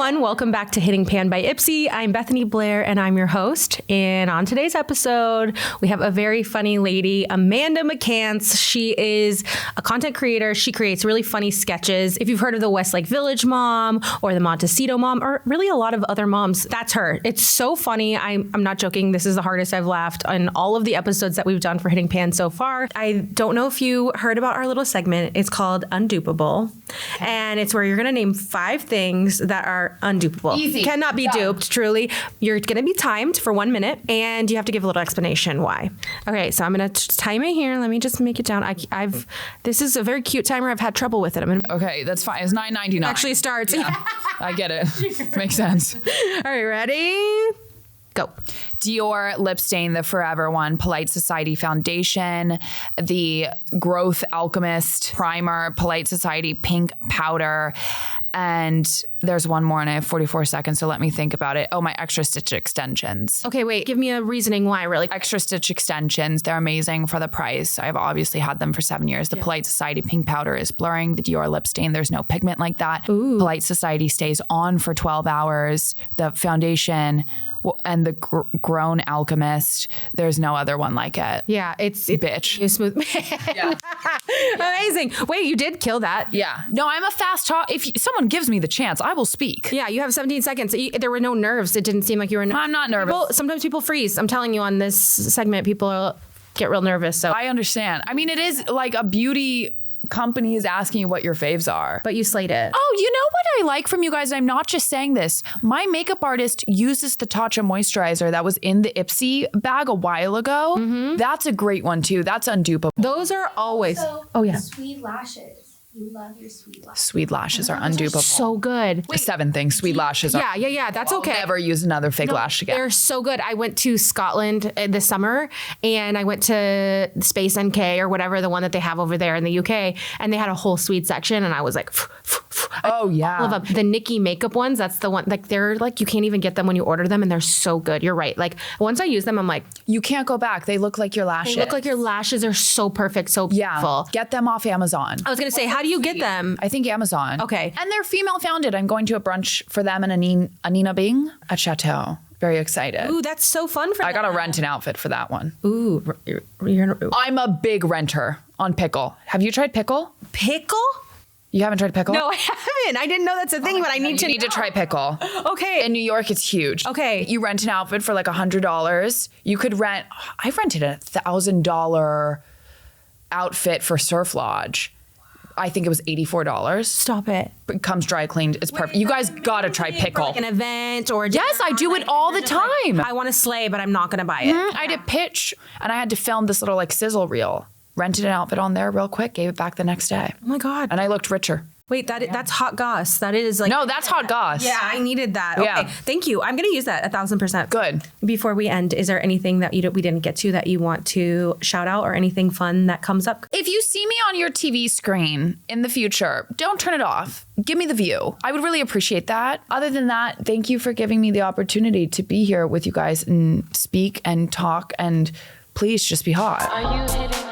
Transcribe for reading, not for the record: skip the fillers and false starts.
everyone. Welcome back to Hitting Pan by IPSY. I'm Bethany Blair, and I'm your host. And on today's episode, we have a very funny lady, Amanda McCants. She is a content creator. She creates really funny sketches. If you've heard of the Westlake Village mom or the Montecito mom, or really a lot of other moms, that's her. It's so funny. I'm not joking. This is the hardest I've laughed on all of the episodes that we've done for Hitting Pan so far. I don't know if you heard about our little segment. It's called Undupable. And it's where you're going to name 5 things that are undupable. Easy. Cannot be duped, truly. You're going to be timed for 1 minute, and you have to give a little explanation why. Okay, so I'm going to time it here. Let me just make it down. This is a very cute timer. I've had trouble with it. Okay, that's fine. It's $9.99. Actually starts. Yeah, I get it. Makes sense. All right, ready? Go. Dior Lip Stain, the Forever One, Polite Society Foundation, the Growth Alchemist Primer, Polite Society Pink Powder, and there's one more and I have 44 seconds, so let me think about it. Oh, my Extra Stitch Extensions. Okay, wait, give me a reasoning why, really. Extra Stitch Extensions, they're amazing for the price. I've obviously had them for 7 years. The Polite Society Pink Powder is blurring. The Dior Lip Stain, there's no pigment like that. Ooh. Polite Society stays on for 12 hours. The foundation and the Grown Alchemist, there's no other one like it. Yeah, it's bitch. Smooth. Yeah. Amazing. Wait, you did kill that. Yeah. No, I'm a fast talk. If someone gives me the chance, I will speak. Yeah, you have 17 seconds. There were no nerves. It didn't seem like you were. I'm not nervous. Sometimes people freeze. I'm telling you, on this segment, people get real nervous. So I understand. I mean, it is like a beauty company is asking you what your faves are. But you slayed it. Oh, you know what I like from you guys? And I'm not just saying this. My makeup artist uses the Tatcha moisturizer that was in the IPSY bag a while ago. Mm-hmm. That's a great one too. That's undupable. Those are always. Also, oh yeah. Sweet lashes. You love your sweet lashes. Sweet lashes are undupable. So good. Wait, 7 things. Sweet lashes are. Yeah. That's okay. I'll never use another fake lash again. They're so good. I went to Scotland this summer, and I went to Space NK or whatever, the one that they have over there in the UK, and they had a whole sweet section, and I was like, oh yeah. I love them. The Nikki makeup ones, that's the one, like they're like, you can't even get them when you order them, and they're so good. You're right. Like once I use them, I'm like, you can't go back. They look like your lashes. They look like your lashes are so perfect, so beautiful. Get them off Amazon. I was going to say, how do you get them? I think Amazon. Okay. And they're female founded. I'm going to a brunch for them and Anina Bing at Chateau. Very excited. Ooh, that's so fun for them. I got to rent an outfit for that one. Ooh. I'm a big renter on Pickle. Have you tried Pickle? Pickle? You haven't tried Pickle? No, I haven't. I didn't know that's a thing, but I need to try Pickle. Okay. In New York, it's huge. Okay. You rent an outfit for like $100. You could rent, I rented a $1,000 outfit for Surf Lodge. I think it was $84. Stop it. It comes dry cleaned. It's perfect. You guys gotta try Pickle. Like an event or yes, I do it all the time. I want to slay, but I'm not gonna buy it. I did pitch, and I had to film this little like sizzle reel. Rented an outfit on there real quick, gave it back the next day. Oh my God. And I looked richer. Wait, that's hot goss. That is like. No, that's hot goss. Yeah, I needed that. Okay, yeah. Thank you. I'm going to use that 1,000%. Good. Before we end, is there anything that we didn't get to that you want to shout out or anything fun that comes up? If you see me on your TV screen in the future, don't turn it off. Give me the view. I would really appreciate that. Other than that, thank you for giving me the opportunity to be here with you guys and speak and talk, and please just be hot. Are you hitting